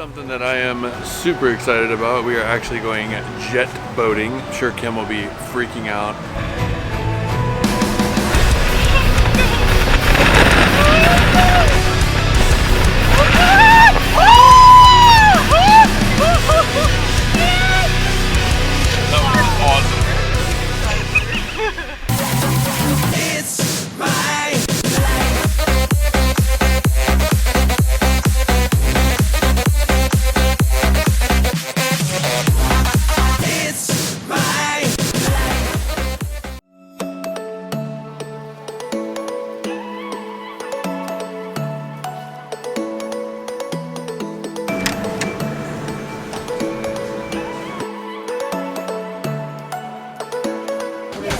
something that I am super excited about. We are actually going jet boating. I'm sure Kim will be freaking out.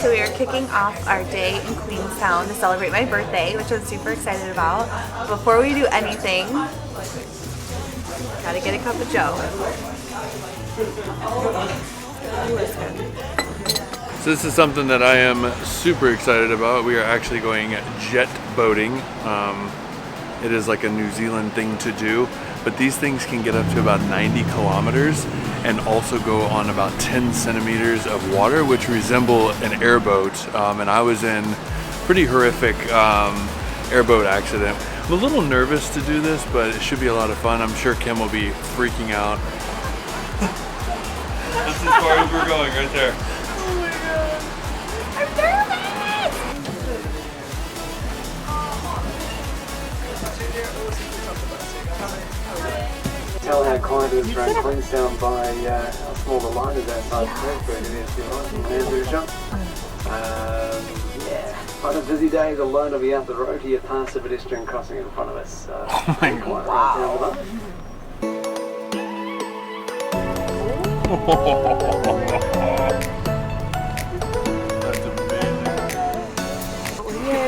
So we are kicking off our day in Queenstown to celebrate my birthday, which I'm super excited about. Before we do anything, gotta get a cup of joe. So this is something that I am super excited about. We are actually going jet boating. It is like a New Zealand thing to do, but these things can get up to about 90 kilometers and also go on about 10 centimeters of water, which resemble an airboat. And I was in pretty horrific airboat accident. I'm a little nervous to do this, but it should be a lot of fun. I'm sure Kim will be freaking out. That's as far as we're going right there. Oh my god. I'm nervous! Tell how kind it was around Queenstown by how small the line is outside Perthburg. It is, you know, yeah. On a busy day, the line will be out the road here past the pedestrian crossing in front of us. Oh my god. Wow. That's amazing.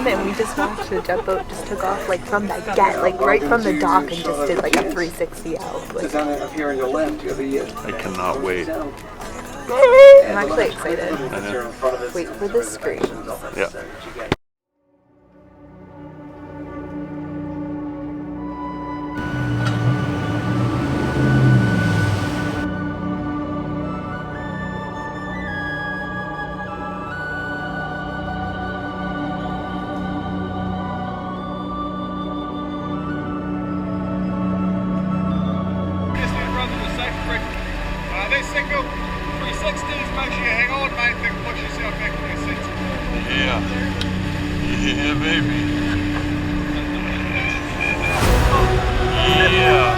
And we just watched the jet boat just took off like from that get, like right from the dock, and just did like a 360 out. Like, Up here on your left, you'll be I cannot wait. I'm actually excited. I know. Wait for the screen. Yeah. This single 360s, make sure you hang on, mate, then push yourself back to your seats. Yeah. Yeah, baby. Yeah.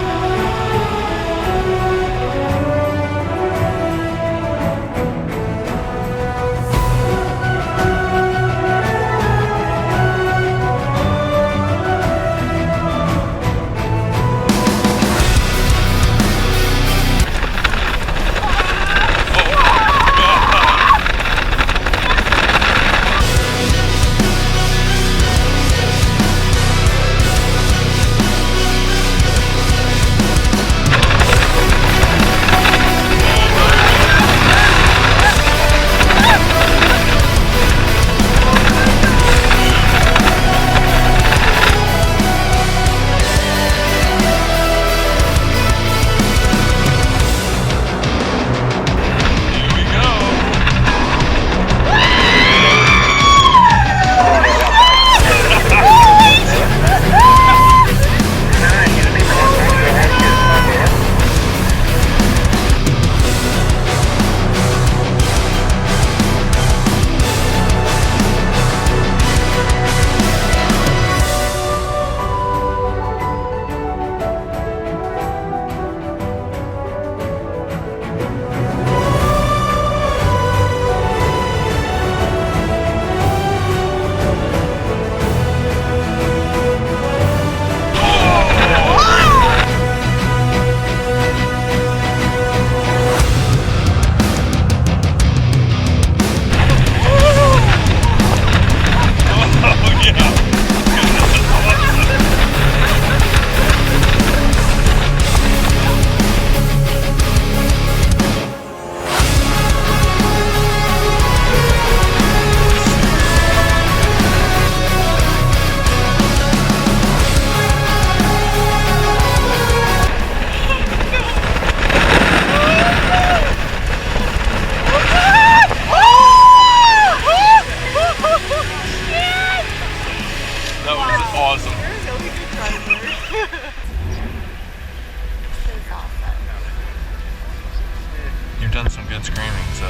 screaming, so.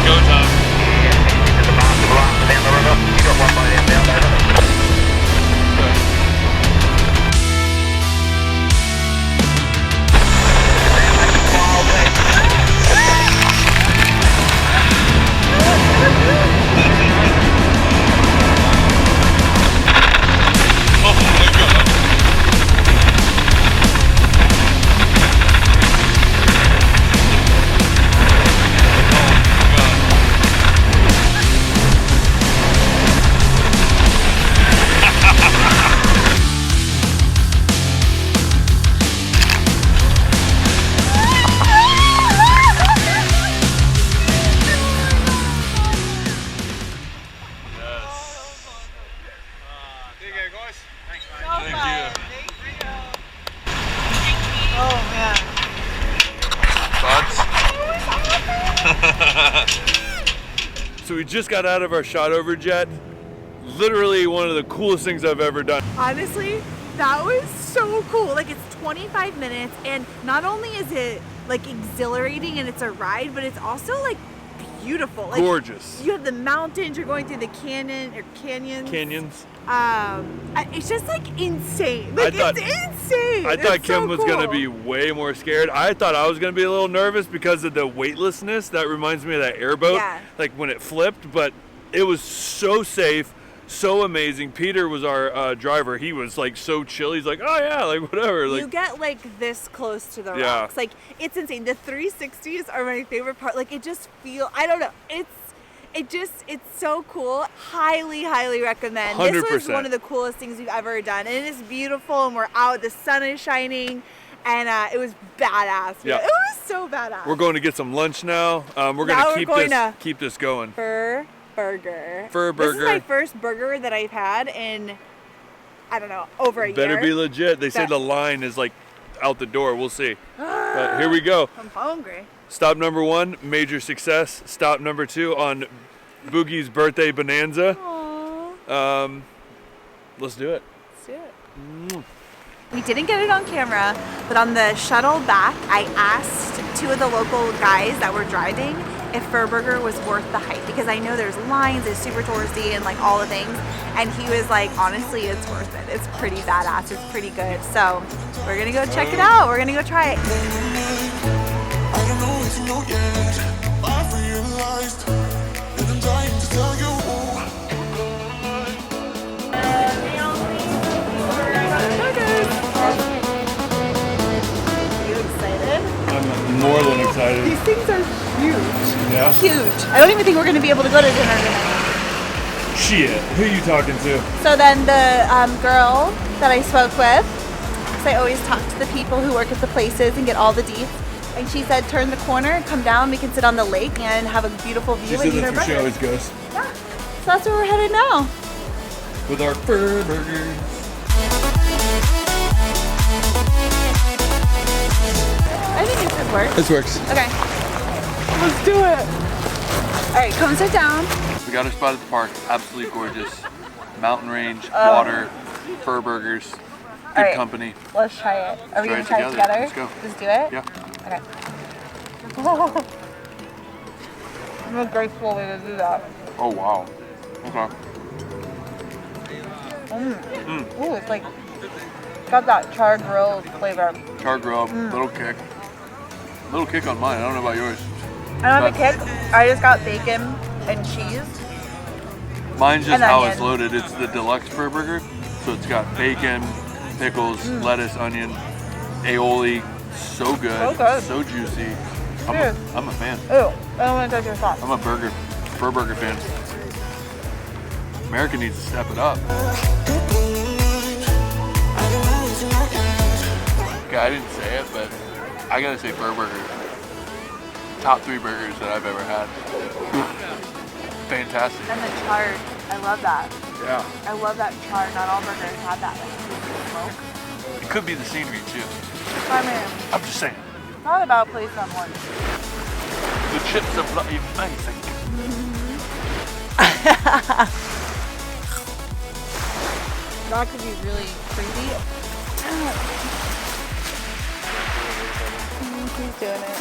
Go, Tom. There you go, guys. Thanks, mate. Oh man. So we just got out of our shot over jet. Literally one of the coolest things I've ever done. Honestly, that was so cool. Like it's 25 minutes and not only is it like exhilarating and it's a ride, but it's also like beautiful. Like, Gorgeous. You have the mountains, you're going through the canyons. Canyons. It's just like insane. Like it's insane. I thought It's Kim so was cool. gonna be way more scared. I thought I was gonna be a little nervous because of the weightlessness. That reminds me of that airboat, Yeah. like when it flipped. But it was so safe, so amazing. Peter was our driver. He was like so chill. He's like, oh yeah, like whatever. Like You get like this close to the Yeah. rocks. Like it's insane. The 360s are my favorite part. Like it just I don't know. It's so cool. Highly recommend. This was 100%. one of the coolest things we've ever done. And it is beautiful and we're out, the sun is shining and it was badass. Yeah. It was so badass. we're going to get some lunch now. We're Now gonna we're going to- keep this going. Fur burger. Fur This is burger. my first burger that I've had in I don't know, over a Better year. be legit. They say That- the line is like out the door. We'll see. But here we go. I'm hungry. Stop number 1, major success. Stop number 2 on Boogie's birthday bonanza. Aww. Let's do it. Let's do it. We didn't get it on camera, but on the shuttle back, I asked 2 of the local guys that were driving if Fur Burger was worth the hype because I know there's lines, it's super touristy and like all the things. And he was like, honestly, it's worth it. It's pretty badass. It's pretty good. So we're gonna go check it out. We're gonna go try it. I don't know if you know yet. I've realized, and I'm dying to tell you. Are you excited? I'm more than excited. These things are huge. Yeah? Huge. I don't even think we're gonna be able to go to dinner tonight. Shit. Who you talking to? So then the girl that I spoke with, because I always talk to the people who work at the places and get all the deets, and she said turn the corner, come down, we can sit on the lake and have a beautiful view and eat our that's where she burger. always goes. Yeah. So that's where we're headed now. With our fur burgers. I think this could work. This works. Okay. Let's do it. All right, come sit down. We got our spot at the park. Absolutely gorgeous. Mountain range, water, fur burgers. Good All right. company. Let's try it. Are we Try gonna it try it together. together? Let's go. Just do it? Yeah. Okay. I'm a grateful way to do that. Oh wow. Okay. Ooh, it's like got that charred grilled flavor. Char grub, little kick. Little kick on mine. I don't know about yours. I don't have a kick. I just got bacon and cheese. Mine's just And how onion. it's loaded. It's the deluxe fur burger. So it's got bacon, pickles, lettuce, onion, aioli. So good. So good. So juicy. Dude. I'm a fan. Ooh, I don't want to touch your sauce. I'm a fur burger fan. America needs to step it up. Okay, I didn't say it, but I gotta say fur burger. Top 3 burgers that I've ever had. Fantastic. And the charred. I love that. Yeah. I love that charred. Not all burgers have that. Like, smoke. It could be the scenery too. I mean, I'm just saying. not a bad place on one. The chips are bloody amazing. That could be really crazy. He's doing it.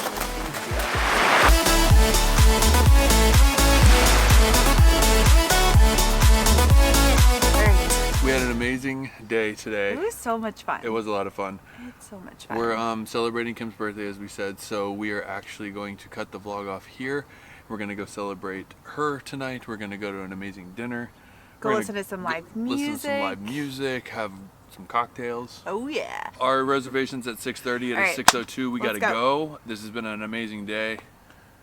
amazing day today. It was so much fun. It was a lot of fun. It's so much fun. We're celebrating Kim's birthday, as we said, so we are actually going to cut the vlog off here. We're gonna go celebrate her tonight. We're gonna go to an amazing dinner. Go We're listen gonna to some live music. Listen to some live music, have some cocktails. Oh yeah. Our reservation's at 6:30. It All is right. 6:02. We Let's gotta go. go. This has been an amazing day.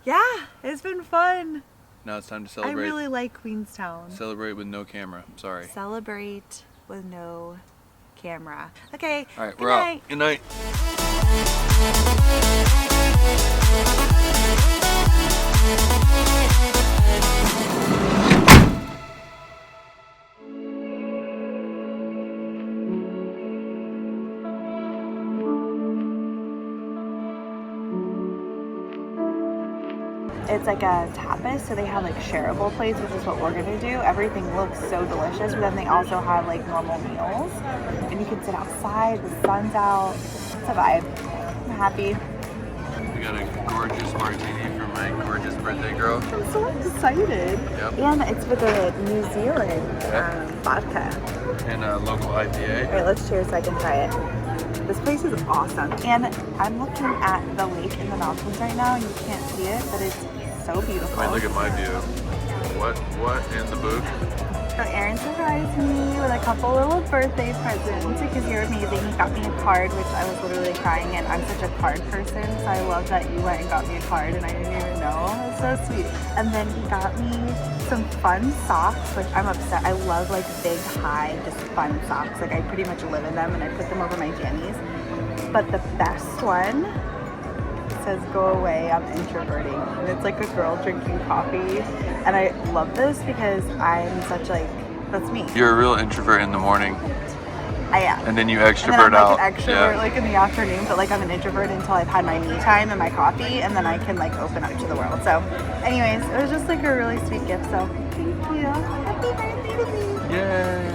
Yeah, it's been fun. Now it's time to I celebrate. really like Queenstown. Celebrate with no camera. Sorry. Celebrate with no camera. Okay. All right, good we're night. out. Good night. It's like a tapas, so they have like shareable plates, which is what we're gonna do. Everything looks so delicious, but then they also have like normal meals. And you can sit outside, the sun's out. It's a vibe. I'm happy. We got a gorgeous martini from my gorgeous birthday girl. I'm so excited. Yep. And it's with a New Zealand vodka. And a local IPA. All right, let's cheers so I can try it. This place is awesome. And I'm looking at the lake in the mountains right now, and you can't see it, but it's so beautiful. Wait, look at my view. What in the book? So Aaron surprised me with a couple little birthday presents because you're amazing. He got me a card, which I was literally crying, and I'm such a card person, so I love that you went and got me a card and I didn't even know. It's so sweet. And then he got me some fun socks, which I'm upset. I love like big, high, just fun socks. Like I pretty much live in them and I put them over my jammies. But the best one says go away, I'm introverting, and it's like a girl drinking coffee, and I love this because I'm such like, that's me. You're a real introvert in the morning, I am. and then you And extrovert then I'm out. like an extrovert like in the afternoon, but like I'm an introvert until I've had my me time and my coffee, and then I can like open up to the world. So anyways, it was just like a really sweet gift, so thank you. Happy birthday to me. Yay!